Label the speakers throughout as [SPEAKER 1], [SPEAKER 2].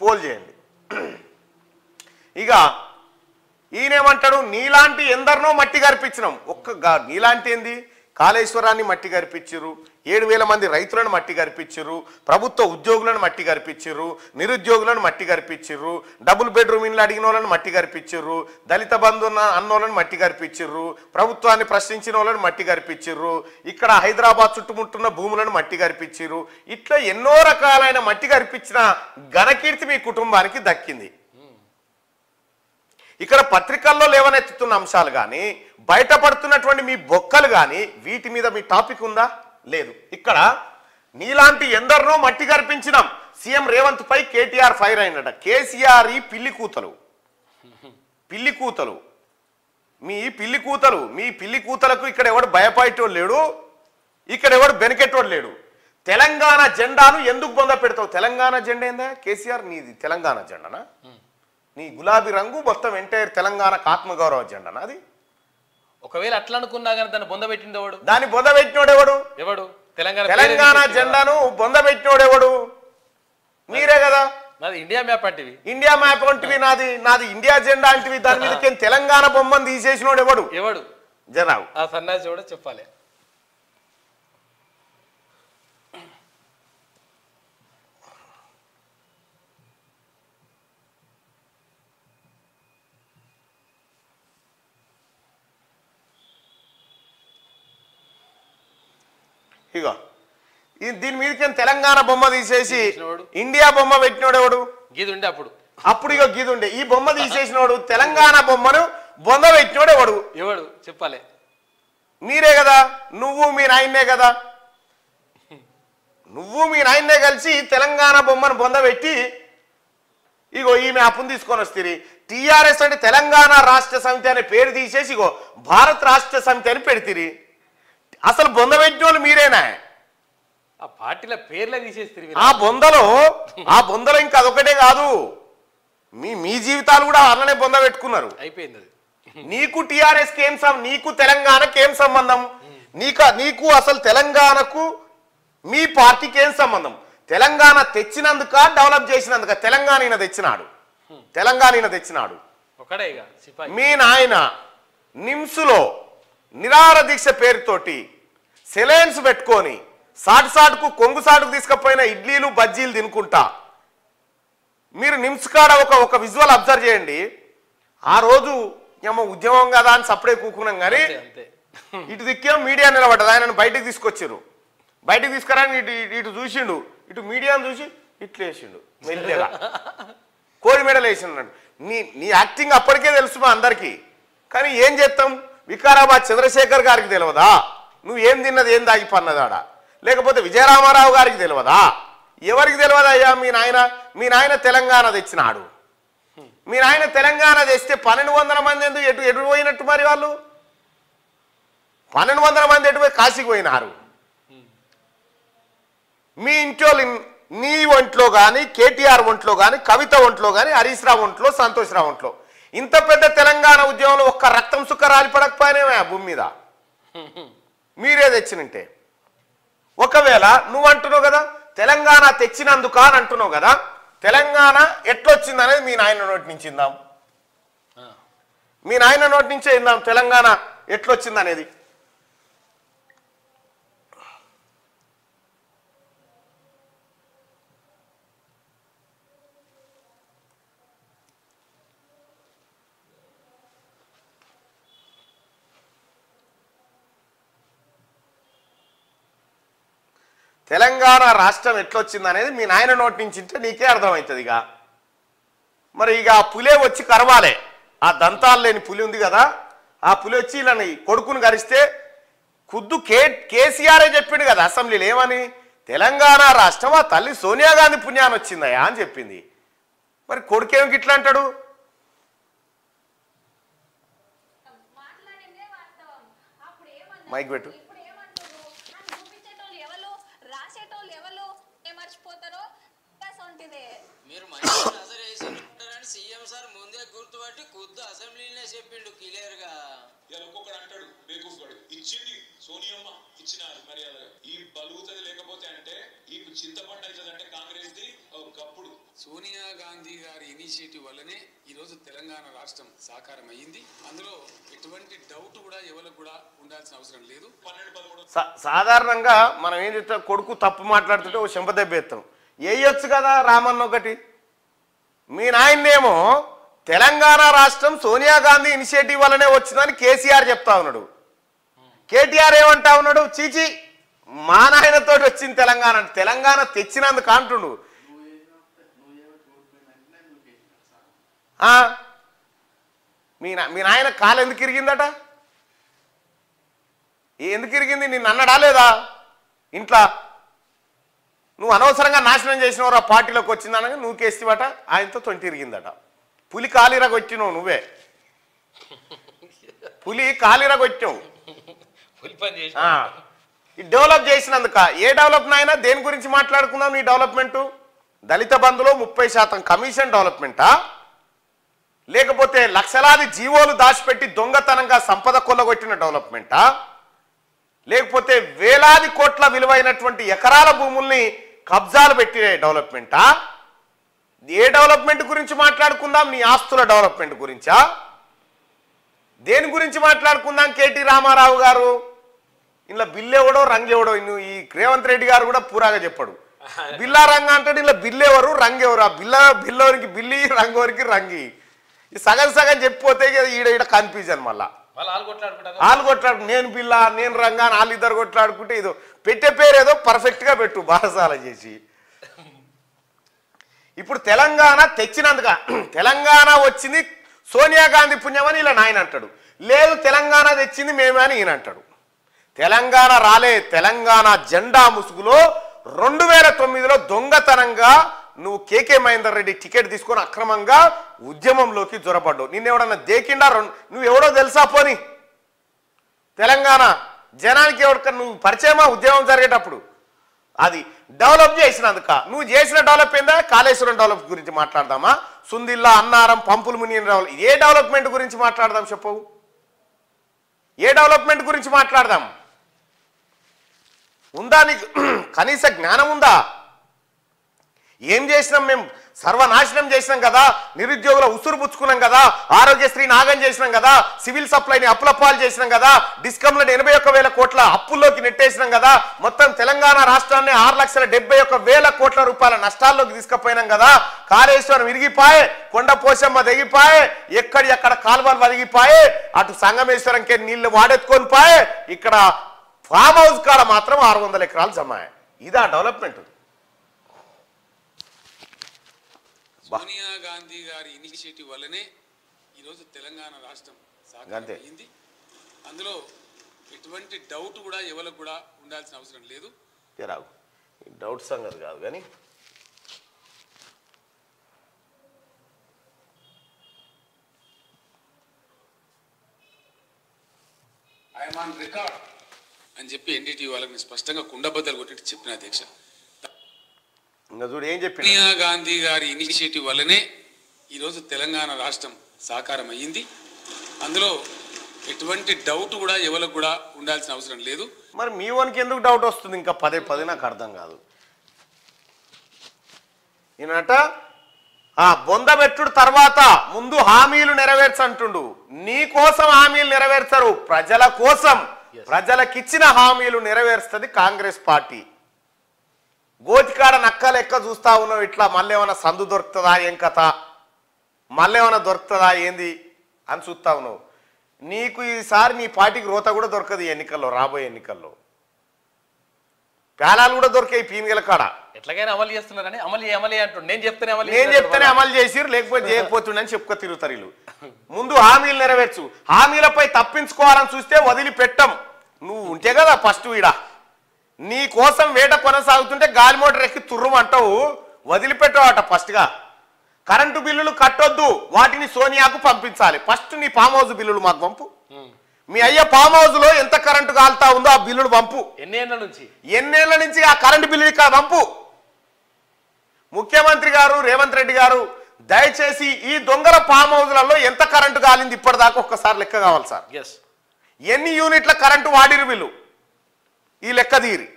[SPEAKER 1] Pole చేయండి. ఇక ఈయనేమంటాడు, నీలాంటి ఎందరినో మట్టి గర్పించినాం. నీలాంటి ఏంది, కాళేశ్వరాన్ని మట్టి గర్పించారు, 7,000 మంది రైతులను మట్టి గర్పించారు, ప్రభుత్వ ఉద్యోగులను మట్టి గర్పించారు, నిరుద్యోగులను మట్టి గర్పించారు, డబుల్ బెడ్రూమ్ ఇళ్ళు అడిగిన వాళ్ళని మట్టి గర్పించారు, దళిత బంధు అన్నోళ్ళని మట్టి గర్పించారు, ప్రభుత్వాన్ని ప్రశ్నించిన వాళ్ళని మట్టి గర్పించారు, ఇక్కడ హైదరాబాద్ చుట్టుముట్టున్న భూములను మట్టి గర్పించారు. ఇట్లా ఎన్నో రకాలైన మట్టి గర్పించిన ఘనకీర్తి మీ కుటుంబానికి దక్కింది. ఇక్కడ పత్రికల్లో లేవనెత్తుతున్న అంశాలు కానీ, బయటపడుతున్నటువంటి మీ బొక్కలు కానీ, వీటి మీద మీ టాపిక్ ఉందా? లేదు. ఇక్కడ నీలాంటి ఎందరినో మట్టి గర్పించినాం. సీఎం రేవంత్ పై కేటీఆర్ ఫైర్ అయినట. కేసీఆర్ ఈ పిల్లి కూతలు మీ పిల్లి కూతలకు ఇక్కడ ఎవడు భయపడేటోడు లేడు, ఇక్కడ ఎవడు బెనికెట్టోడు లేడు. తెలంగాణ జెండాను ఎందుకు బొంద పెడతావు? తెలంగాణ జెండా ఏందా కేసీఆర్? నీది తెలంగాణ జెండానా? నీ గులాబీ రంగు మొత్తం ఎంటైర్ తెలంగాణ ఆత్మగౌరవ జెండానా అది?
[SPEAKER 2] ఒకవేళ అట్లా అనుకున్నా కానీ దాన్ని బొంద పెట్టింది ఎవడు?
[SPEAKER 1] దాన్ని బొంద పెట్టినోడు ఎవడు? తెలంగాణ జెండాను బొంద పెట్టినోడు ఎవడు? మీరే కదా.
[SPEAKER 2] నాది ఇండియా మ్యాప్ అంటివి,
[SPEAKER 1] ఇండియా మ్యాప్ అంటివి, నాది ఇండియా జెండా అంటివి. దాని మీద తెలంగాణ బొమ్మను తీసేసినోడు ఎవడు? జనావు
[SPEAKER 2] ఆ సన్నాసి కూడా చెప్పాలి.
[SPEAKER 1] ఇగో దీని మీదకి తెలంగాణ బొమ్మ తీసేసి ఇండియా బొమ్మ పెట్టినోడు ఎవడు?
[SPEAKER 2] గీదుండే
[SPEAKER 1] అప్పుడు ఇగో గీదుండే. ఈ బొమ్మ తీసేసినోడు, తెలంగాణ బొమ్మను బొంద పెట్టినోడు
[SPEAKER 2] ఎవడు చెప్పాలి?
[SPEAKER 1] మీరే కదా. నువ్వు మీ నాయన్నే కదా. కలిసి తెలంగాణ బొమ్మను బొంద పెట్టి ఇగో ఈమె అప్పును తీసుకొని వస్తుంది. టీఆర్ఎస్ అంటే తెలంగాణ రాష్ట్ర సమితి అనే పేరు తీసేసి ఇగో భారత్ రాష్ట్ర సమితి అని పెడితిరి. అసలు బొంద పెట్టిన వాళ్ళు మీరేనా?
[SPEAKER 2] ఆ పార్టీల పేర్లే తీసేస్తారు.
[SPEAKER 1] ఆ బొందలో ఇంకా అదొకటే కాదు, మీ జీవితాలు కూడా అలానే బొంద పెట్టుకున్నారు.
[SPEAKER 2] అయిపోయింది అది.
[SPEAKER 1] నీకు టీఆర్ఎస్ కి ఏం నీకు తెలంగాణకి ఏం సంబంధం? నీకు అసలు తెలంగాణకు మీ పార్టీకి ఏం సంబంధం? తెలంగాణ తెచ్చినందుక డెవలప్ చేసినందుక? తెలంగాణ తెచ్చినాడు. మీ నాయన నిమ్స్లో నిరాహార దీక్ష పేరుతోటి సెలైన్స్ పెట్టుకొని సాటుకు కొంగు సాటుకు తీసుకుపోయిన ఇడ్లీలు బజ్జీలు తినుకుంటా మీరు నిమ్స్ కాడ ఒక విజువల్ అబ్జర్వ్ చేయండి. ఆ రోజు ఏమో ఉద్యమం కదా అని సప్పుడే కూకున్నాం కానీ ఇటు దిక్కేమో మీడియా నిలబడ్డది. ఆయనను బయటకు తీసుకొచ్చారు. బయటకు తీసుకురాని ఇటు చూసిండు, ఇటు మీడియాను చూసి ఇట్లా వేసిండు, మెల్లగా కోడి మెడలు వేసిండు. నీ యాక్టింగ్ అప్పటికే తెలుసు మా అందరికీ. కానీ ఏం చేస్తాం? వికారాబాద్ చంద్రశేఖర్ గారికి తెలియదా నువ్వు ఏం తిన్నది ఏం దాగి పన్నదాడా? లేకపోతే విజయరామారావు గారికి తెలియదా? ఎవరికి తెలియదా? అయ్యా మీ నాయన తెలంగాణ తెచ్చినాడు. మీ నాయన తెలంగాణ తెస్తే 1200 మంది ఎందుకు ఎటు పోయినట్టు? మరి వాళ్ళు 1200 మంది ఎటు పోయి కాశీకి పోయినారు. మీ ఇంట్లో నీ ఒంట్లో కానీ, కేటీఆర్ ఒంట్లో కానీ, కవిత ఒంట్లో కానీ, హరీష్ రావు ఒంట్లో, సంతోష్ రావు ఒంట్లో ఇంత పెద్ద తెలంగాణ ఉద్యమంలో ఒక్క రక్తం సుక్క రాలిపడకపోయినా భూమి మీద మీరే తెచ్చినంటే. ఒకవేళ నువ్వు అంటున్నావు కదా తెలంగాణ తెచ్చినందుక అని అంటున్నావు కదా, తెలంగాణ ఎట్లొచ్చింది అనేది మీ నాయన నోటి నుంచి ఇందాం. మీ నాయన నోటి నుంచే ఇందాం తెలంగాణ ఎట్లొచ్చింది అనేది. తెలంగాణ రాష్ట్రం ఎట్లొచ్చింది అనేది మీ నాయన నోటి నుంచి ఇంటే నీకే అర్థమవుతుంది. మరి ఇక ఆ పులే వచ్చి కరవాలే. ఆ దంతాలు లేని పులి ఉంది కదా, ఆ పులి వచ్చి ఇలా కొడుకును గరిస్తే ఖుద్దు కేసీఆరే చెప్పిండు కదా అసెంబ్లీలో. ఏమని? తెలంగాణ రాష్ట్రం ఆ తల్లి సోనియా గాంధీ పుణ్యాన్ని వచ్చిందయా అని చెప్పింది. మరి కొడుకేమి గిట్లా అంటాడు? మైక్ పెట్టు.
[SPEAKER 3] మీరు సీఎం సార్ ముందే గుర్తుపట్టి కొద్ది అసెంబ్లీనే చెప్పిండు క్లియర్ గా.
[SPEAKER 4] ఒక్కొక్కడు అంటాడు బేకూఫ్గాడు ఇచ్చింది సోనియమ్మ ఇచ్చినారు మర్యాదగా ఈ బలుగుతుంది లేకపోతే అంటే ఈ చింతపండు అవుతుంది అంటే కాంగ్రెస్ ది ఒకప్పుడు
[SPEAKER 5] సోనియా గాంధీ గారి ఇనిషియేటివ్ వల్లనే ఈరోజు తెలంగాణ రాష్ట్రం సాకారం అయ్యింది. అందులో ఎటువంటి డౌట్ కూడా ఎవరికి కూడా ఉండాల్సిన అవసరం లేదు.
[SPEAKER 4] 12-13
[SPEAKER 1] సాధారణంగా మనం ఏం చెప్తాం, కొడుకు తప్పు మాట్లాడుతుంటే ఓ చెంపదెబ్బ ఎత్తాం, వేయొచ్చు కదా రామన్న ఒకటి. మీ నాయన్నేమో తెలంగాణ రాష్ట్రం సోనియా గాంధీ ఇనిషియేటివ్ వల్లనే వచ్చిందని కేసీఆర్ చెప్తా ఉన్నాడు. కేటీఆర్ ఏమంటా ఉన్నాడు, చీచి మా నాయనతో వచ్చింది తెలంగాణ, తెలంగాణ తెచ్చినందుకు అంటుండు. మీ నాయన కాలు ఎందుకు ఇరిగిందట, ఎందుకు ఇరిగింది, నిన్ను అన్నడా లేదా ఇంట్లో? నువ్వు అనవసరంగా నాశనం చేసినవారు ఆ పార్టీలోకి వచ్చిందనగా నువ్వు కేసివట, ఆయనతో 20 ఇరిగిందట. పులి కాలిరగొచ్చినావు నువ్వే, పులి కాలిరగొచ్చావు. ఈ డెవలప్ చేసినందుక ఏ డెవలప్ అయినా దేని గురించి మాట్లాడుకుందాం? నీ డెవలప్మెంట్ దళిత బంధులో 30% కమిషన్ డెవలప్మెంటా, లేకపోతే లక్షలాది జీవోలు దాచిపెట్టి దొంగతనంగా సంపద కొల్లగొట్టిన డెవలప్మెంటా, లేకపోతే వేలాది కోట్ల విలువైనటువంటి ఎకరాల భూముల్ని కబ్జాలు పెట్టిన డెవలప్మెంటా? ఏ డెవలప్మెంట్ గురించి మాట్లాడుకుందాం? నీ ఆస్తుల డెవలప్మెంట్ గురించా? దేని గురించి మాట్లాడుకుందాం? కేటీ రామారావు గారు ఇలా బిల్లెవడో రంగెవడో, ఈ రేవంత్ రెడ్డి గారు కూడా పూరాగా చెప్పాడు. బిల్లా రంగ అంటే ఇలా బిల్లెవరు రంగెవరు, ఆ బిల్లవరికి బిల్లి రంగవరికి రంగి, ఈ సగం సగం చెప్పిపోతే ఈడ కన్ఫ్యూజన్. మళ్ళా వాళ్ళు కొట్లాడుకు నేను బిల్లా నేను రంగా వాళ్ళిద్దరు కొట్లాడుకుంటే ఏదో పెట్టే పేరు ఏదో పర్ఫెక్ట్గా పెట్టు బారసాల చేసి. ఇప్పుడు తెలంగాణ తెచ్చినందుక, తెలంగాణ వచ్చింది సోనియా గాంధీ పుణ్యమని ఇలా నాయన అంటాడు, లేదు తెలంగాణ తెచ్చింది మేమే అని ఈయన అంటాడు. తెలంగాణ రాలే, తెలంగాణ జెండా ముసుగులో 2009లో దొంగతనంగా నువ్వు కేకే మహేందర్ రెడ్డి టికెట్ తీసుకొని అక్రమంగా ఉద్యమంలోకి జొరపడ్డావు. నిన్నెవడన్నా దేకిండా? నువ్వు ఎవడో తెలుసా? పోని తెలంగాణ జనానికి ఎవరికన్నా నువ్వు పరిచయమా? ఉద్యమం జరిగేటప్పుడు అది డెవలప్ చేసినందుక. నువ్వు చేసిన డెవలప్ ఏందా? కాళేశ్వరం డెవలప్ గురించి మాట్లాడదామా? సుందిల్లా, అన్నారం, పంపులు మునియన్ డెవలప్, ఏ డెవలప్మెంట్ గురించి మాట్లాడదాం చెప్పవు? ఏ డెవలప్మెంట్ గురించి మాట్లాడదాం? ఉందా నీకు కనీస జ్ఞానం ఉందా? ఏం చేసినాం మేము? సర్వనాశనం చేసినాం కదా, నిరుద్యోగుల ఉసురు పుచ్చుకున్నాం కదా, ఆరోగ్యశ్రీ నాగం చేసినాం కదా, సివిల్ సప్లైని అప్పులప్పాలు చేసినాం కదా, డిస్కంలను 81,000 కోట్ల అప్పుల్లోకి నెట్టేసినాం కదా, మొత్తం తెలంగాణ రాష్ట్రాన్ని 6,71,000 కోట్ల రూపాయల నష్టాల్లోకి తీసుకుపోయినాం కదా, కాళేశ్వరం విరిగిపాయే, కొండ పోశమ్మ తెగిపాయే, ఎక్కడ కాలువలు వదిగిపాయే, అటు సంగమేశ్వరంకే నీళ్లు వాడెత్తుకొని పాయే, ఇక్కడ ఫామ్ హౌస్ కాడ మాత్రం 600 ఎకరాలు జమ. ఇదా డెవలప్మెంట్?
[SPEAKER 5] సోనియా గాంధీ గారి ఇనిషియేటివ్ వల్లనే ఈరోజు తెలంగాణ రాష్ట్రం సాకారం అయ్యింది. అందులో ఎటువంటి డౌట్ కూడా ఎవరికి కూడా ఉండాల్సిన అవసరం లేదు.
[SPEAKER 1] డౌట్ సంగతి కాదు కానీ
[SPEAKER 5] ఐఎమ్ ఆన్ రికార్డ్ అని చెప్పి ఎన్డీటీ వాళ్ళకి స్పష్టంగా కుండబద్దలు కొట్టి చెప్పిన అధ్యక్ష. సోనియా గాంధీ గారి ఇనిషియేటివ్ వల్లనే ఈరోజు తెలంగాణ రాష్ట్రం సాకారం అయ్యింది. అందులో ఎటువంటి డౌట్ కూడా ఎవరికి కూడా ఉండాల్సిన అవసరం లేదు.
[SPEAKER 1] మరి మీ వానికి ఎందుకు డౌట్ వస్తుంది? ఇంకా పదే నాకు అర్థం కాదు. ఈయనట బొందబెట్టుడు తర్వాత ముందు హామీలు నెరవేర్చంటుండు. నీ కోసం హామీలు నెరవేర్చరు, ప్రజల కోసం, ప్రజలకిచ్చిన హామీలు నెరవేరుస్తుంది కాంగ్రెస్ పార్టీ. గోతికాడ నక్క లెక్క చూస్తా ఉన్నావు ఇట్లా, మళ్ళీ ఏమైనా సందు దొరుకుతుందా, ఏం కథ, మళ్ళీ ఏమైనా దొరుకుతుందా ఏంది అని చూస్తా ఉన్నావు. నీకు ఈసారి నీ పార్టీకి రోత కూడా దొరకదు ఎన్నికల్లో, రాబోయే ఎన్నికల్లో. పేలాలు కూడా దొరికాయి పీనిగల కాడ.
[SPEAKER 2] ఎట్లాగైనా అమలు చేస్తున్నారని అమలు అంటుండు. నేను
[SPEAKER 1] చెప్తేనే అమలు చేసిరు, లేకపోతే చేయకపోతుండని చెప్పుకో తిరుగుతారు వీళ్ళు. ముందు హామీలు నెరవేర్చు. హామీలపై తప్పించుకోవాలని చూస్తే వదిలిపెట్టం. నువ్వు ఉంటే కదా ఫస్ట్ ఈడ నీ కోసం వేట కొనసాగుతుంటే గాలి మోటార్ ఎక్కి తుర్రమంటావు, వదిలిపెట్టావట. ఫస్ట్గా కరెంటు బిల్లులు కట్టొద్దు, వాటిని సోనియాకు పంపించాలి. ఫస్ట్ నీ ఫామ్ హౌస్ బిల్లులు మాకు పంపు. మీ అయ్య ఫామ్ హౌస్ లో ఎంత కరెంటు కాలుతా ఉందో ఆ బిల్లులు పంపు. ఎన్నేళ్ల నుంచి ఆ కరెంటు బిల్లు ఇక్కడ పంపు. ముఖ్యమంత్రి గారు రేవంత్ రెడ్డి గారు దయచేసి ఈ దొంగల ఫామ్ హౌస్లలో ఎంత కరెంటు కాలింది ఇప్పటిదాకా ఒక్కసారి లెక్క కావాలి సార్.
[SPEAKER 2] ఎస్,
[SPEAKER 1] ఎన్ని యూనిట్ల కరెంటు వాడిరు వీళ్ళు ఈ లెక్క తీరి.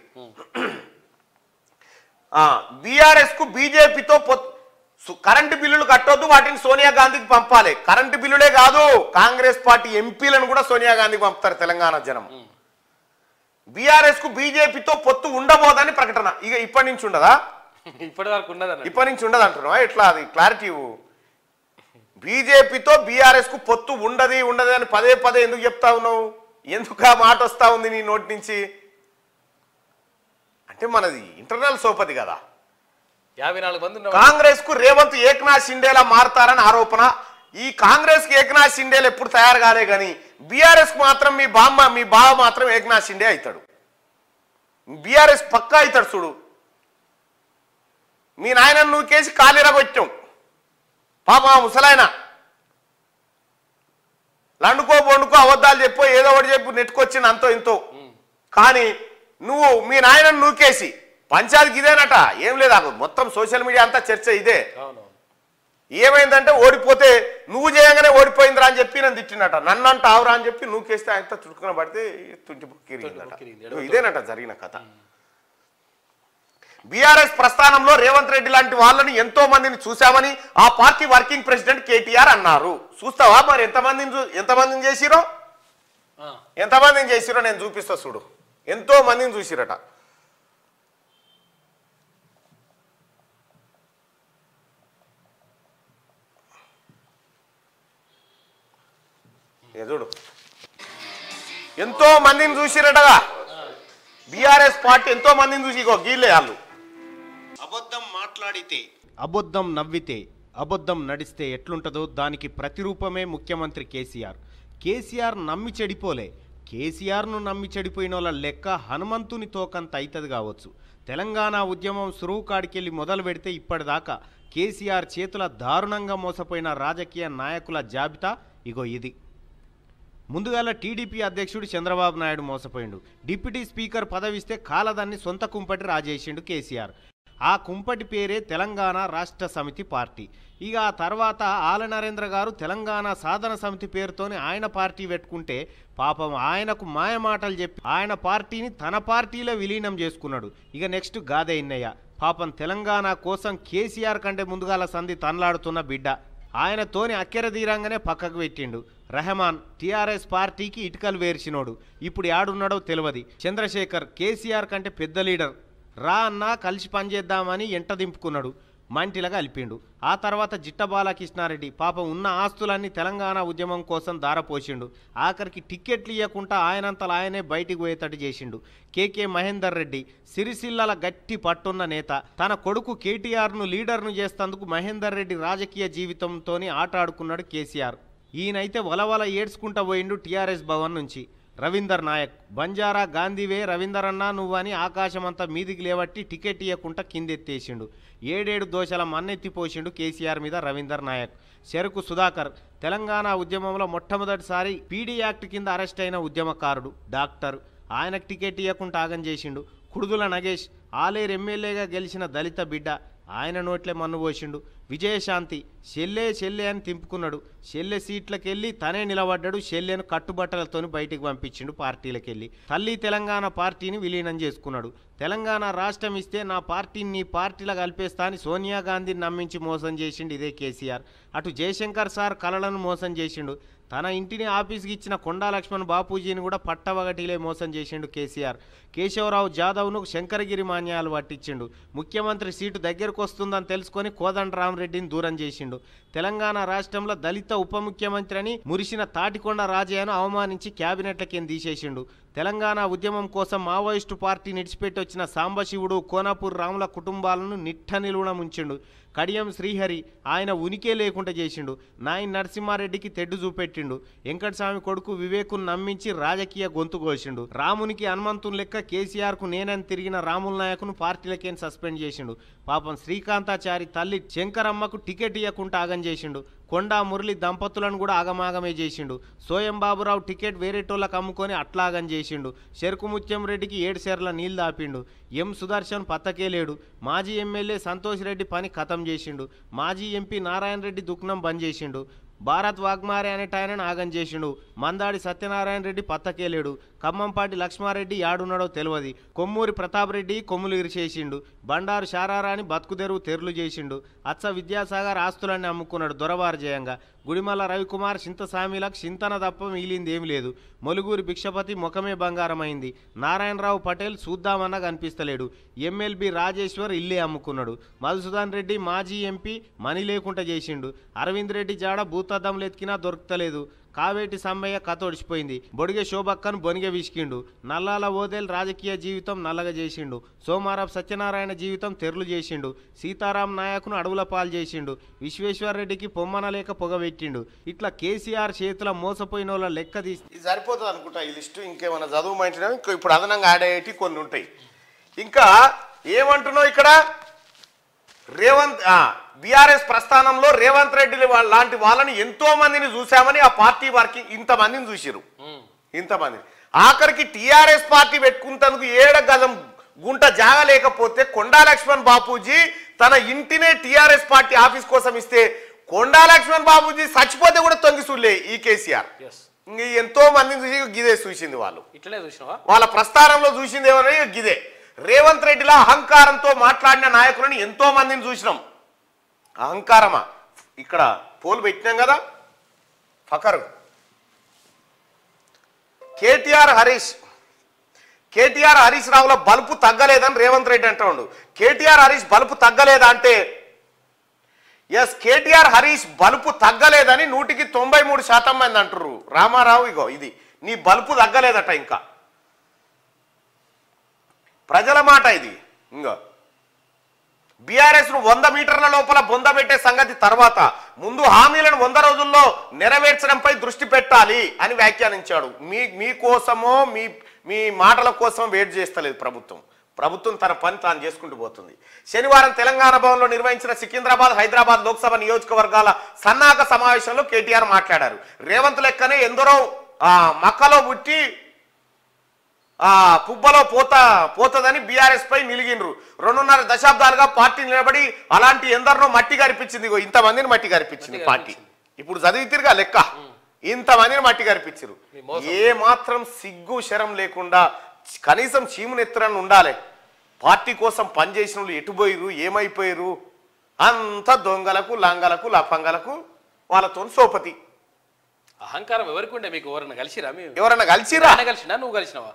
[SPEAKER 1] బీఆర్ఎస్ కు బీజేపీతో కరెంటు బిల్లులు కట్టొద్దు, వాటిని సోనియా గాంధీకి పంపాలి. కరెంటు బిల్లులే కాదు, కాంగ్రెస్ పార్టీ ఎంపీలను కూడా సోనియా గాంధీకి పంపుతారు తెలంగాణ జనం. బీఆర్ఎస్ కు బీజేపీతో పొత్తు ఉండబోదని ప్రకటన. ఇక ఇప్పటి నుంచి ఉండదా?
[SPEAKER 2] ఇప్పటి వరకు ఉండదు,
[SPEAKER 1] ఇప్పటి నుంచి ఉండదు అంటున్నావా? ఎట్లా అది క్లారిటీ? బీజేపీతో బీఆర్ఎస్ కు పొత్తు ఉండదు అని పదే పదే ఎందుకు చెప్తా ఉన్నావు? ఎందుకు ఆ మాట వస్తా ఉంది నీ నోటి నుంచి? అంటే మనది ఇంటర్నల్ సోపతి కదా.
[SPEAKER 2] 54 మంది
[SPEAKER 1] కాంగ్రెస్ కు రేవంత్ ఏక్నాథ్ షిండేలా మారతారని ఆరోపణ. ఈ కాంగ్రెస్ కి ఏక్నాథ్ షిండేలు ఎప్పుడు తయారు కాలే కానీ బీఆర్ఎస్ కు మాత్రం మీ బావ మాత్రం ఏక్నాథ్ షిండే అవుతాడు. బీఆర్ఎస్ పక్కా అవుతాడు. చూడు, మీ నాయన నువ్వు కేసి కాలిరగొచ్చావు పాప ముసలాయన. లండుకో బొండుకో అబద్ధాలు చెప్పో ఏదో ఒకటి చెప్పు నెట్టుకొచ్చింది అంతో ఇంతో. కానీ నువ్వు మీ నాయనను నూకేసి పంచాయతీకి ఇదేనట. ఏం లేదా, మొత్తం సోషల్ మీడియా అంతా చర్చ ఇదే. ఏమైందంటే ఓడిపోతే నువ్వు చేయగానే ఓడిపోయిందిరా అని చెప్పి నన్ను తిట్టినట. నన్ను అంట ఆవురా అని చెప్పి నూకేస్తే ఆయన చుట్టుకుని పడితే తుంటి బుక్కిరిగిందట. ఇదేనట జరిగిన కథ. బీఆర్ఎస్ ప్రస్థానంలో రేవంత్ రెడ్డి లాంటి వాళ్ళని ఎంతో మందిని చూశామని ఆ పార్టీ వర్కింగ్ ప్రెసిడెంట్ కేటీఆర్ అన్నారు. చూస్తావా మరి ఎంతమందిని చేసిరో నేను చూపిస్తా చూడు. ఎంతో మందిని చూసిరట. చూడు, ఎంతో మందిని చూసిరటగా. బీఆర్ఎస్ పార్టీ ఎంతో మందిని చూసి గీలే వాళ్ళు.
[SPEAKER 6] అబద్ధం మాట్లాడితే, అబద్ధం నవ్వితే, అబద్ధం నడిస్తే ఎట్లుంటుందో దానికి ప్రతిరూపమే ముఖ్యమంత్రి కేసీఆర్. కేసీఆర్ నమ్మి చెడిపోలే. కేసీఆర్ను నమ్మి చెడిపోయిన వాళ్ళ లెక్క హనుమంతుని తోకంత అవుతుంది కావచ్చు. తెలంగాణ ఉద్యమం సురువు కాడికెళ్ళి మొదలు పెడితే ఇప్పటిదాకా కేసీఆర్ చేతుల దారుణంగా మోసపోయిన రాజకీయ నాయకుల జాబితా ఇగో ఇది. ముందుగాల టీడీపీ అధ్యక్షుడు చంద్రబాబు నాయుడు మోసపోయిండు. డిప్యూటీ స్పీకర్ పదవిస్తే కాలదాన్ని సొంత కుంపటి రాజేసిండు కేసీఆర్. ఆ కుంపటి పేరే తెలంగాణ రాష్ట్ర సమితి పార్టీ. ఇక ఆ తర్వాత ఆలనరేంద్ర గారు తెలంగాణ సాధన సమితి పేరుతోని ఆయన పార్టీ పెట్టుకుంటే పాపం ఆయనకు మాయమాటలు చెప్పి ఆయన పార్టీని తన పార్టీలో విలీనం చేసుకున్నాడు. ఇక నెక్స్ట్ గాదే ఇన్నయ్య పాపం తెలంగాణ కోసం కేసీఆర్ కంటే ముందుగాల సంధి తనలాడుతున్న బిడ్డ. ఆయనతోని అక్కెర తీరంగానే పక్కకు పెట్టిండు. రెహమాన్ టీఆర్ఎస్ పార్టీకి ఇటుకలు వేర్చినోడు. ఇప్పుడు యాడున్నాడో తెలియదు. చంద్రశేఖర్ కేసీఆర్ కంటే పెద్ద లీడర్. రా అన్నా కలిసి పనిచేద్దామని ఎంట దింపుకున్నాడు. మంటిలాగా అలిపిండు. ఆ తర్వాత జిట్ట బాలకృష్ణారెడ్డి పాపం ఉన్న ఆస్తులన్నీ తెలంగాణ ఉద్యమం కోసం దారపోసిండు. ఆఖరికి టిక్కెట్లు ఇవ్వకుండా ఆయనంతలా ఆయనే బయటికి పోయేటట్టు చేసిండు. కేకే మహేందర్ రెడ్డి సిరిసిల్లల గట్టి పట్టున్న నేత. తన కొడుకు కేటీఆర్ను లీడర్ను చేస్తేందుకు మహేందర్ రెడ్డి రాజకీయ జీవితంతోని ఆట ఆడుకున్నాడు కేసీఆర్. ఈయనైతే వలవల ఏడ్చుకుంటా పోయిండు టీఆర్ఎస్ భవన్ నుంచి. రవీందర్ నాయక్ బంజారా గాంధీవే రవీందర్ అన్నా నువ్వని ఆకాశమంతా మీదికి లేవట్టి టికెట్ ఇవ్వకుండా కిందెత్తేసిండు. 7 దోషల మన్నెత్తిపోసిండు కేసీఆర్ మీద రవీందర్ నాయక్. చెరుకు సుధాకర్ తెలంగాణ ఉద్యమంలో మొట్టమొదటిసారి పీడీ యాక్ట్ కింద అరెస్ట్ అయిన ఉద్యమకారుడు, డాక్టర్. ఆయనకు టికెట్ ఇవ్వకుండా ఆగం చేసిండు. కుడుదుల నగేష్ ఆలేరు ఎమ్మెల్యేగా గెలిచిన దళిత బిడ్డ. ఆయన నోట్లే మన్ను పోసిండు. విజయశాంతి చెల్లె అని తింపుకున్నాడు. చెల్లె సీట్లకెళ్ళి తనే నిలబడ్డాడు. చెల్లెను కట్టుబట్టలతోని బయటికి పంపించిండు పార్టీలకెళ్ళి. తల్లి తెలంగాణ పార్టీని విలీనం చేసుకున్నాడు. తెలంగాణ రాష్ట్రం ఇస్తే నా పార్టీని నీ పార్టీలో కలిపేస్తా అని సోనియా గాంధీని నమ్మించి మోసం చేసిండు ఇదే కేసీఆర్. అటు జయశంకర్ సార్ కలలను మోసం చేసిండు. తన ఇంటిని ఆఫీస్కి ఇచ్చిన కొండా లక్ష్మణ్ బాపూజీని కూడా పట్టవగటిలే మోసం చేసిండు కేసీఆర్. కేశవరావు జాదవ్ను శంకరగిరి మాన్యాలు పట్టించిండు. ముఖ్యమంత్రి సీటు దగ్గరకు వస్తుందని తెలుసుకొని కోదండరామరెడ్డిని దూరం చేసిండు. తెలంగాణ రాష్ట్రంలో దళిత ఉప ముఖ్యమంత్రి అని మురిసిన తాటికొండ రాజయ్యను అవమానించి క్యాబినెట్లకేం తీసేసిండు. తెలంగాణ ఉద్యమం కోసం మావోయిస్టు పార్టీ నిడిచిపెట్టి వచ్చిన సాంబశివుడు, కోనాపూర్ రాముల కుటుంబాలను నిట్ట నిలువున ముంచిండు. కడియం శ్రీహరి ఆయన ఉనికే లేకుండా చేసిండు. నాయన్ నరసింహారెడ్డికి తెడ్డు చూపెట్టిండు. వెంకటస్వామి కొడుకు వివేకును నమ్మించి రాజకీయ గొంతు కోసిండు. రామునికి హనుమంతుని లెక్క కేసీఆర్కు నేనని తిరిగిన రాముల నాయకును పార్టీలకేం సస్పెండ్ చేసిండు. పాపం శ్రీకాంతాచారి తల్లి శంకరమ్మకు టికెట్ ఇవ్వకుండా ఆగం చేసిండు. కొండా మురళి దంపతులను కూడా ఆగమాగమే చేసిండు. సోయం బాబురావు టికెట్ వేరేటోళ్ళకు అమ్ముకొని అట్లాగం చేసిండు. చెరుకు ముత్యం రెడ్డికి 7 సేర్ల నీళ్లు దాపిండు. ఎం సుదర్శన్ పత్తకే లేడు. మాజీ ఎమ్మెల్యే సంతోష్ రెడ్డి పని ఖతం చేసిండు. మాజీ ఎంపీ నారాయణ రెడ్డి దుఃఖనం బంద్ చేసిండు. భారత్ వాగ్మారే అనేట ఆయనను ఆగం చేసిండు. మందాడి సత్యనారాయణ రెడ్డి పత్తకేలేడు. ఖమ్మంపాటి లక్ష్మారెడ్డి యాడున్నాడో తెలియదు. కొమ్మూరి ప్రతాప్ రెడ్డి కొమ్ములు ఇరిచేసిండు. బండారు శారారాని బతుకుదెరువు తెరులు చేసిండు. అచ్చ విద్యాసాగర్ ఆస్తులన్నీ అమ్ముకున్నాడు దొరవారు జయంగా. గుడిమల్ల రవికుమార్ చింతసామిలకు చింతన తప్ప మిగిలింది ఏమి లేదు. మొలుగూరి భిక్షపతి ముఖమే బంగారమైంది. నారాయణరావు పటేల్ చూద్దామన్నా కనిపిస్తలేడు. ఎమ్మెల్బీ రాజేశ్వర్ ఇల్లే అమ్ముకున్నాడు. మధుసూదన్ రెడ్డి మాజీ ఎంపీ మనీ లేకుండా చేసిండు. అరవింద్ రెడ్డి జాడ భూతద్దంలు ఎత్కినా దొరకలేదు. కావేటి సమ్మయ్య కథ ఒడిచిపోయింది. బొడిగె శోభక్కను బొనిగె విసికిండు. నల్లాల ఓదేల్ రాజకీయ జీవితం నల్లగా చేసిండు. సోమారావు సత్యనారాయణ జీవితం తెరులు చేసిండు. సీతారాం నాయకును అడవుల పాలు చేసిండు. విశ్వేశ్వరరెడ్డికి పొమ్మన లేక పొగబెట్టిండు. ఇట్లా కేసీఆర్ చేతుల మోసపోయిన వాళ్ళ లెక్క తీసి
[SPEAKER 1] ఇది సరిపోతుంది అనుకుంటా ఈ లిస్టు. ఇంకేమైనా చదువు మంచిగా ఇంకా ఇప్పుడు అదనంగా యాడ్ అయ్యేటి కొన్ని ఉంటాయి. ఇంకా ఏమంటున్నావు ఇక్కడ బీఆర్ఎస్ ప్రస్థానంలో రేవంత్ రెడ్డి లాంటి వాళ్ళని ఎంతో మందిని చూసామని ఆ పార్టీ వారికి ఇంతమందిని చూసిరు. ఇంతమంది ఆఖరికి టీఆర్ఎస్ పార్టీ పెట్టుకుంటందుకు 7 గజం గుంట జాగ లేకపోతే కొండా లక్ష్మణ్ బాపూజీ తన ఇంటినే టీఆర్ఎస్ పార్టీ ఆఫీస్ కోసం ఇస్తే కొండా లక్ష్మణ్ బాపూజీ చచ్చిపోతే కూడా తొంగి చూడలే ఈ కేసీఆర్. ఎంతో మందిని చూసి గిదే చూసింది. వాళ్ళు
[SPEAKER 2] ఇట్లనే చూసినావా?
[SPEAKER 1] వాళ్ళ ప్రస్థానంలో చూసింది ఏమన్నా గిదే. రేవంత్ రెడ్డిలా అహంకారంతో మాట్లాడిన నాయకులని ఎంతో మందిని చూసినాం. అహంకారమా ఇక్కడ పోలు పెట్టినాం కదా. ఫకరు కేటీఆర్ హరీష్ రావుల బలుపు తగ్గలేదని రేవంత్ రెడ్డి అంటాడు. కేటీఆర్ హరీష్ బలుపు తగ్గలేదా అంటే ఎస్, కేటీఆర్ హరీష్ బలుపు తగ్గలేదని 193% మంది అంటారు. రామారావు ఇగో ఇది నీ బలుపు తగ్గలేదట. ఇంకా ప్రజల మాట ఇది. ఇంకా బీఆర్ఎస్ ను 100 మీటర్ల లోపల బొందబెట్టే సంగతి తర్వాత ముందు హామీలను 100 రోజుల్లో నెరవేర్చడంపై దృష్టి పెట్టాలి అని వ్యాఖ్యానించాడు. మీకోసమో మీ మాటల కోసం వెయిట్ చేస్తలేదు ప్రభుత్వం తన పని తాను చేసుకుంటూ పోతుంది. శనివారం తెలంగాణ భవన్లో నిర్వహించిన సికింద్రాబాద్ హైదరాబాద్ లోక్సభ నియోజకవర్గాల సన్నాహక సమావేశంలో కేటీఆర్ మాట్లాడారు. రేవంత్ లెక్కనే ఎందరో మక్కలో పుట్టి పుబ్బలో పోతదని బీఆర్ఎస్ పై నిలిగినరు. 2.5 దశాబ్దాలుగా పార్టీ నిలబడి అలాంటి ఎందరినో మట్టి గరిపించింది. ఇంతమందిని మట్టి గరిపించింది పార్టీ. ఇప్పుడు చదివితిరుగా లెక్క. ఇంతమందిని మట్టి గరిపించారు. ఏ మాత్రం సిగ్గు శరం లేకుండా కనీసం చీమునెత్తరని ఉండాలి. పార్టీ కోసం పనిచేసిన వాళ్ళు ఎటుపోయిరు, ఏమైపోయారు, అంత దొంగలకు లంగలకు లఫంగలకు వాళ్ళతో సోపతి.
[SPEAKER 2] అహంకారం ఎవరికి ఉండే? మీకు ఎవరన్నా కలిసిరా?
[SPEAKER 1] ఎవరన్నా కలిసిరా?
[SPEAKER 2] కలిసినా? నువ్వు కలిసినావా?